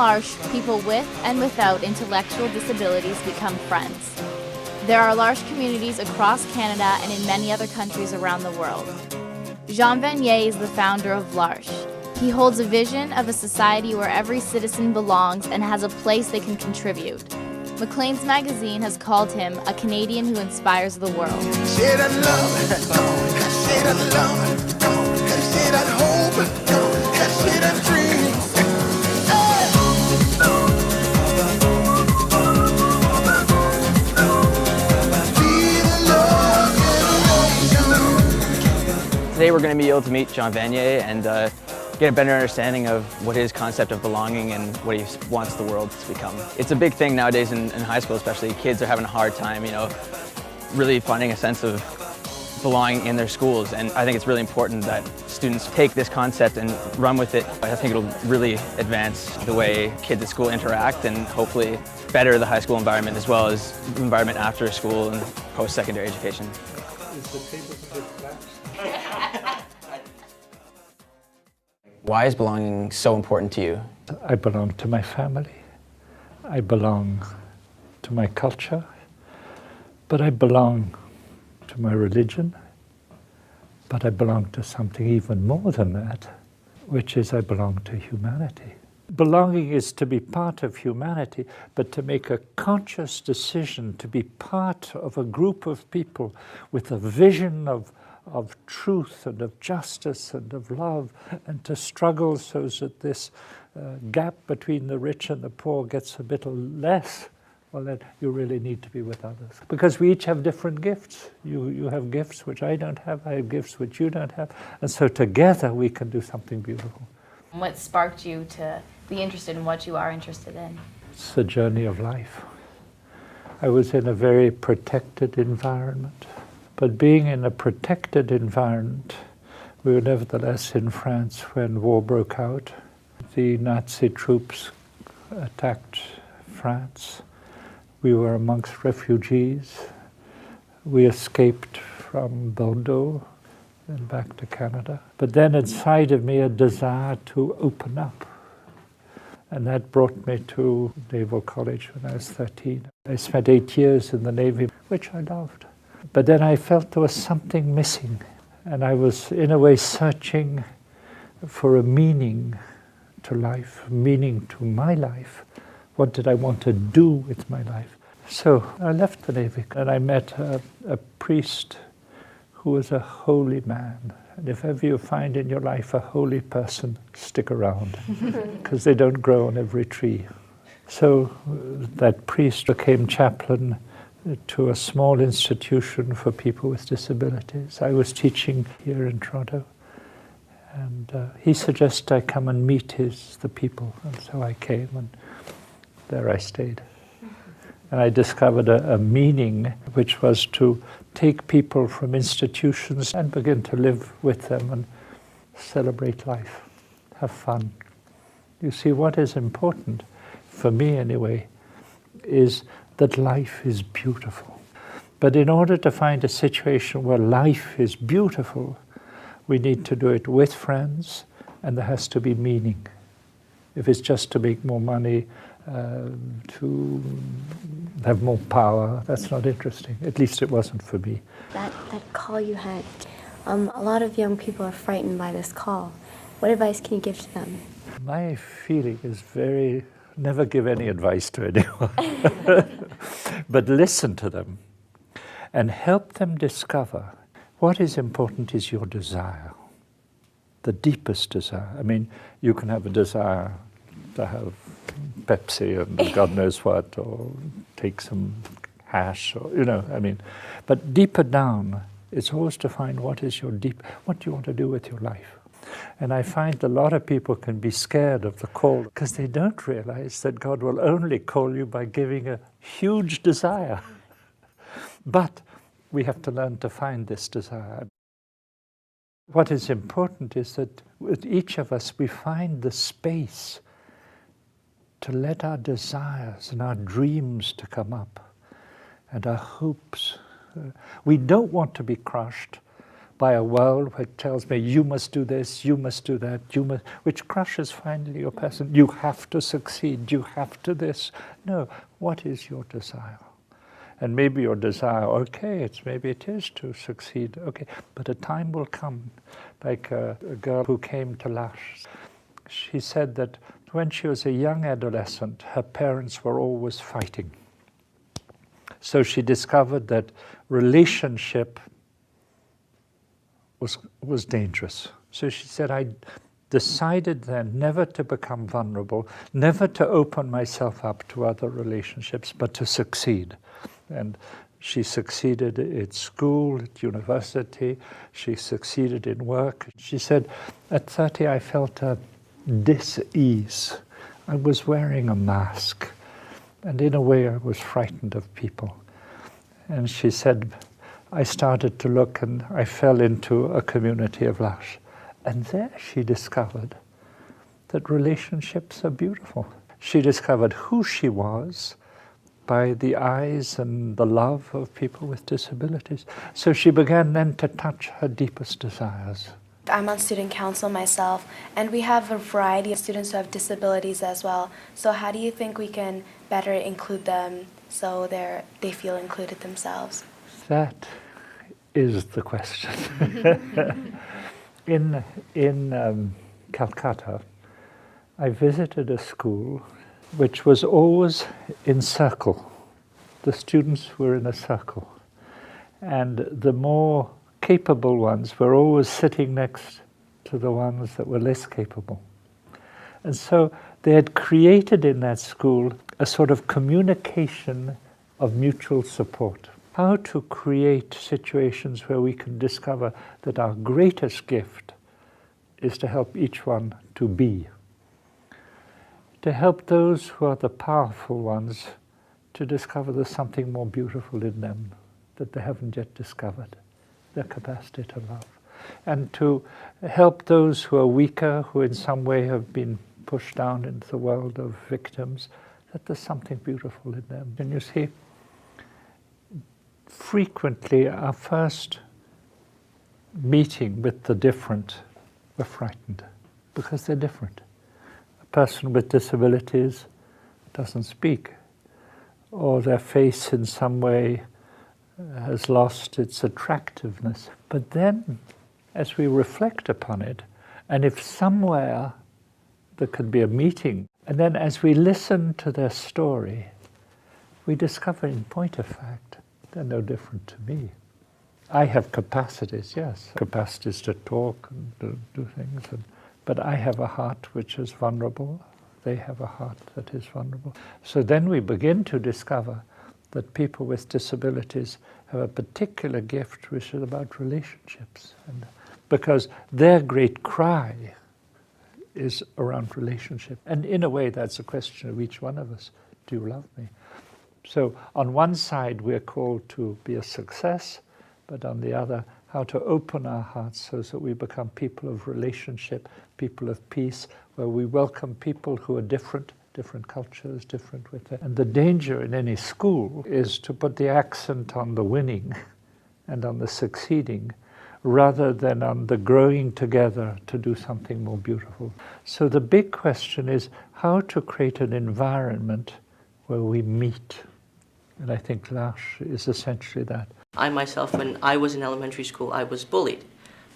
L'Arche, people with and without intellectual disabilities become friends. There are L'Arche communities across Canada and in many other countries around the world. Jaan Vanier is the founder of L'Arche. He holds a vision of a society where every citizen belongs and has a place they can contribute. Maclean's magazine has called him a Canadian who inspires the world. Share that love, share that love, share that hope, share that dream. Today we're going to be able to meet Jaan Vanier and get a better understanding of what his concept of belonging and what he wants the world to become. It's a big thing nowadays in high school especially. Kids are having a hard time, really finding a sense of belonging in their schools, and I think it's really important that students take this concept and run with it. I think it'll really advance the way kids at school interact and hopefully better the high school environment as well as the environment after school and post-secondary education. Is the table a bit flat? Why is belonging so important to you? I belong to my family. I belong to my culture. But I belong to my religion. But I belong to something even more than that, which is I belong to humanity. Belonging is to be part of humanity, but to make a conscious decision to be part of a group of people with a vision of truth and of justice and of love, and to struggle so that this gap between the rich and the poor gets a bit less, well then you really need to be with others. Because we each have different gifts. You have gifts which I don't have, I have gifts which you don't have, and so together we can do something beautiful. What sparked you to be interested in what you are interested in? It's the journey of life. I was in a very protected environment. But being in a protected environment, we were nevertheless in France when war broke out. The Nazi troops attacked France. We were amongst refugees. We escaped from Bordeaux and back to Canada. But then inside of me a desire to open up. And that brought me to Naval College when I was 13. I spent 8 years in the Navy, which I loved. But then I felt there was something missing, and I was in a way searching for a meaning to life, meaning to my life. What did I want to do with my life? So I left the Navy and I met a priest who was a holy man. And if ever you find in your life a holy person, stick around, because they don't grow on every tree. So that priest became chaplain to a small institution for people with disabilities. I was teaching here in Toronto, and he suggested I come and meet the people, and so I came, and there I stayed. And I discovered a meaning, which was to take people from institutions and begin to live with them and celebrate life, have fun. You see, what is important, for me anyway, is that life is beautiful. But in order to find a situation where life is beautiful, we need to do it with friends, and there has to be meaning. If it's just to make more money, to have more power, that's not interesting. At least it wasn't for me. That call you had, a lot of young people are frightened by this call. What advice can you give to them? My feeling is never give any advice to anyone, but listen to them and help them discover what is important is your desire, the deepest desire. I mean, you can have a desire to have Pepsi and God knows what, or take some hash, or, but deeper down, it's always to find what do you want to do with your life? And I find a lot of people can be scared of the call because they don't realize that God will only call you by giving a huge desire. But we have to learn to find this desire. What is important is that with each of us, we find the space to let our desires and our dreams to come up and our hopes. We don't want to be crushed. by a world which tells me you must do this, you must do that, which crushes finally your person. You have to succeed, you have to this. No, what is your desire? And maybe your desire, okay, maybe it is to succeed, okay, but a time will come, like a girl who came to L'Arche. She said that when she was a young adolescent, her parents were always fighting. So she discovered that relationship was dangerous. So she said, I decided then never to become vulnerable, never to open myself up to other relationships, but to succeed. And she succeeded at school, at university, she succeeded in work. She said, at 30 I felt a dis-ease. I was wearing a mask, and in a way I was frightened of people. And she said, I started to look and I fell into a community of L'Arche. And there she discovered that relationships are beautiful. She discovered who she was by the eyes and the love of people with disabilities. So she began then to touch her deepest desires. I'm on student council myself, and we have a variety of students who have disabilities as well. So how do you think we can better include them so they feel included themselves? That is the question. In Calcutta, I visited a school which was always in circle. The students were in a circle. And the more capable ones were always sitting next to the ones that were less capable. And so they had created in that school a sort of communication of mutual support. How to create situations where we can discover that our greatest gift is to help each one to be. To help those who are the powerful ones to discover there's something more beautiful in them that they haven't yet discovered, their capacity to love. And to help those who are weaker, who in some way have been pushed down into the world of victims, that there's something beautiful in them. And you see, frequently our first meeting with the different, we're frightened because they're different. A person with disabilities doesn't speak, or their face in some way has lost its attractiveness. But then, as we reflect upon it, and if somewhere there could be a meeting, and then as we listen to their story, we discover in point of fact, they're no different to me. I have capacities, yes, capacities to talk and do things, but I have a heart which is vulnerable. They have a heart that is vulnerable. So then we begin to discover that people with disabilities have a particular gift which is about relationships. And because their great cry is around relationship. And in a way, that's a question of each one of us. Do you love me? So on one side, we're called to be a success, but on the other, how to open our hearts so that we become people of relationship, people of peace, where we welcome people who are different cultures, different with it. And the danger in any school is to put the accent on the winning and on the succeeding, rather than on the growing together to do something more beautiful. So the big question is how to create an environment where we meet. And I think L'Arche is essentially that. I myself, when I was in elementary school, I was bullied.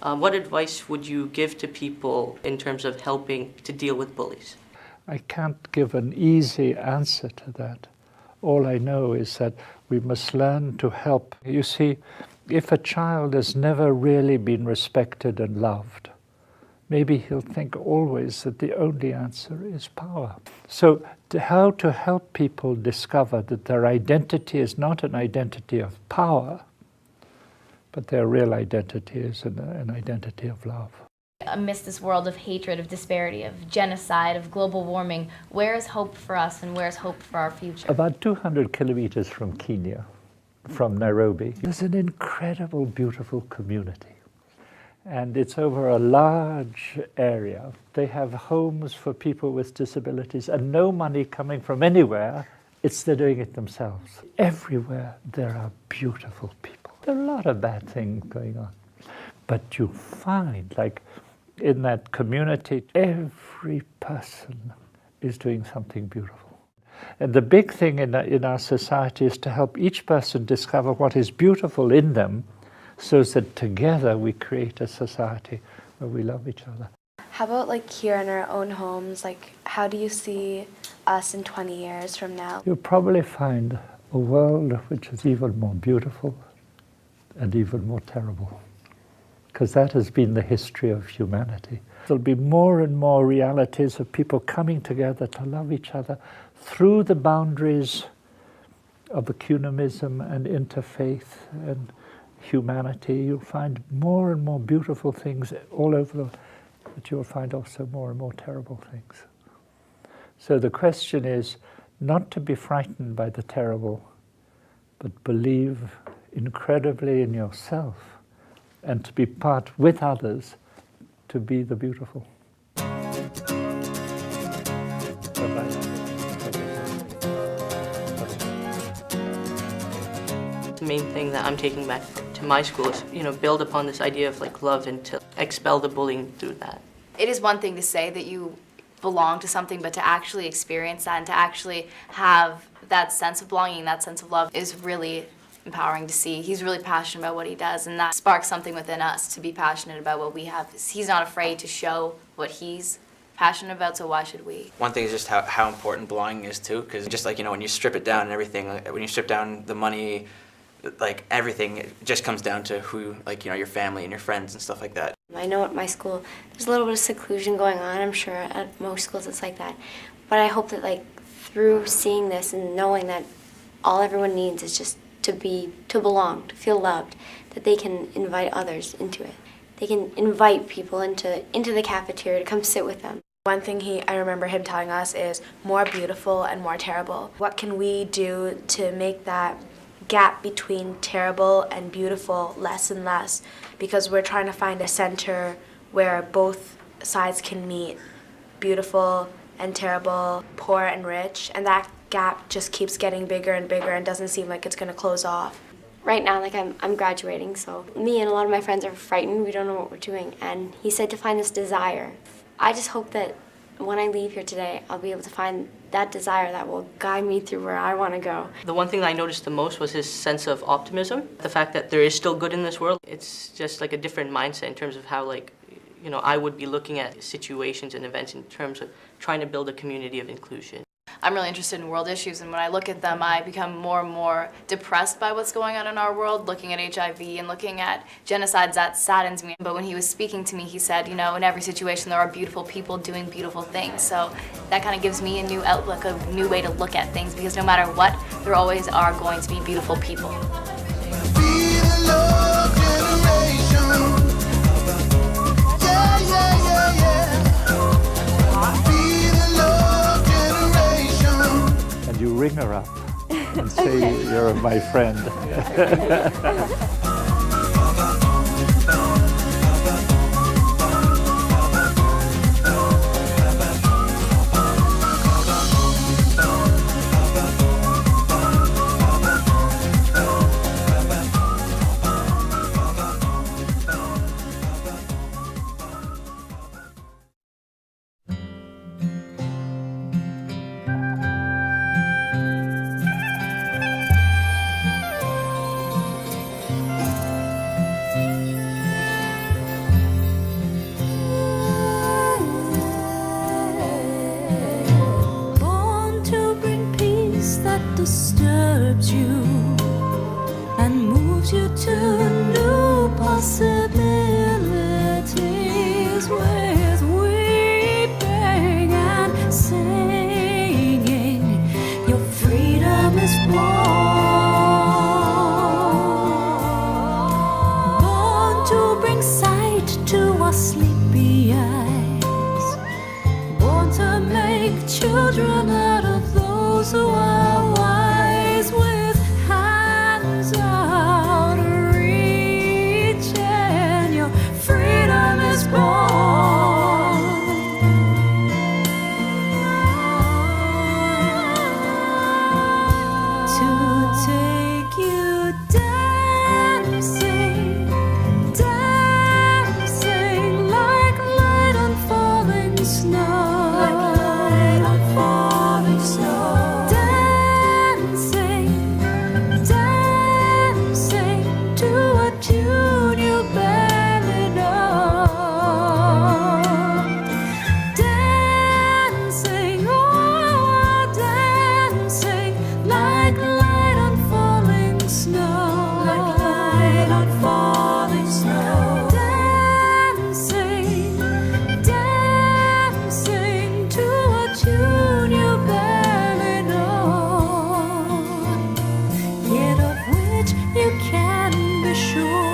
What advice would you give to people in terms of helping to deal with bullies? I can't give an easy answer to that. All I know is that we must learn to help. You see, if a child has never really been respected and loved, maybe he'll think always that the only answer is power. So how to help people discover that their identity is not an identity of power, but their real identity is an identity of love. Amidst this world of hatred, of disparity, of genocide, of global warming, where is hope for us and where is hope for our future? About 200 kilometers from Kenya, from Nairobi, there's an incredible, beautiful community. And it's over a large area. They have homes for people with disabilities and no money coming from anywhere. They're doing it themselves. Everywhere there are beautiful people. There are a lot of bad things going on. But you find, like in that community, every person is doing something beautiful. And the big thing in our society is to help each person discover what is beautiful in them, so that together we create a society where we love each other. How about like here in our own homes, like how do you see us in 20 years from now? You'll probably find a world which is even more beautiful and even more terrible, because that has been the history of humanity. There'll be more and more realities of people coming together to love each other through the boundaries of ecumenism and interfaith and humanity. You'll find more and more beautiful things all over, but you'll find also more and more terrible things. So the question is not to be frightened by the terrible, but believe incredibly in yourself and to be part with others to be the beautiful. The main thing that I'm taking back to my school is, build upon this idea of like love and to expel the bullying through that. It is one thing to say that you belong to something, but to actually experience that and to actually have that sense of belonging, that sense of love is really empowering to see. He's really passionate about what he does, and that sparks something within us to be passionate about what we have. He's not afraid to show what he's passionate about, so why should we? One thing is just how important belonging is too, because just like, when you strip it down and everything, when you strip down the money, like everything, it just comes down to who, like, your family and your friends and stuff like that. I know at my school there's a little bit of seclusion going on. I'm sure at most schools it's like that. But I hope that through seeing this and knowing that all everyone needs is just to belong, to feel loved, that they can invite others into it. They can invite people into the cafeteria to come sit with them. One thing I remember him telling us is more beautiful and more terrible. What can we do to make that gap between terrible and beautiful less and less? Because we're trying to find a center where both sides can meet, beautiful and terrible, poor and rich, and that gap just keeps getting bigger and bigger and doesn't seem like it's going to close off. Right now, I'm graduating, so me and a lot of my friends are frightened. We don't know what we're doing, and he said to find this desire. I just hope that when I leave here today, I'll be able to find that desire that will guide me through where I want to go. The one thing that I noticed the most was his sense of optimism. The fact that there is still good in this world. It's just like a different mindset in terms of how I would be looking at situations and events in terms of trying to build a community of inclusion. I'm really interested in world issues, and when I look at them, I become more and more depressed by what's going on in our world, looking at HIV and looking at genocides. That saddens me. But when he was speaking to me, he said, in every situation there are beautiful people doing beautiful things. So that kind of gives me a new outlook, a new way to look at things, because no matter what, there always are going to be beautiful people. Be the love generation. Yeah, yeah, yeah, yeah. Be the love generation. And you ring her up and say, you're my friend. disturbs you and moves you to new possibilities with weeping and singing. Your freedom is born to bring sight to our sleepy eyes, born to make children out of those who are wise, with hands out reaching you can be sure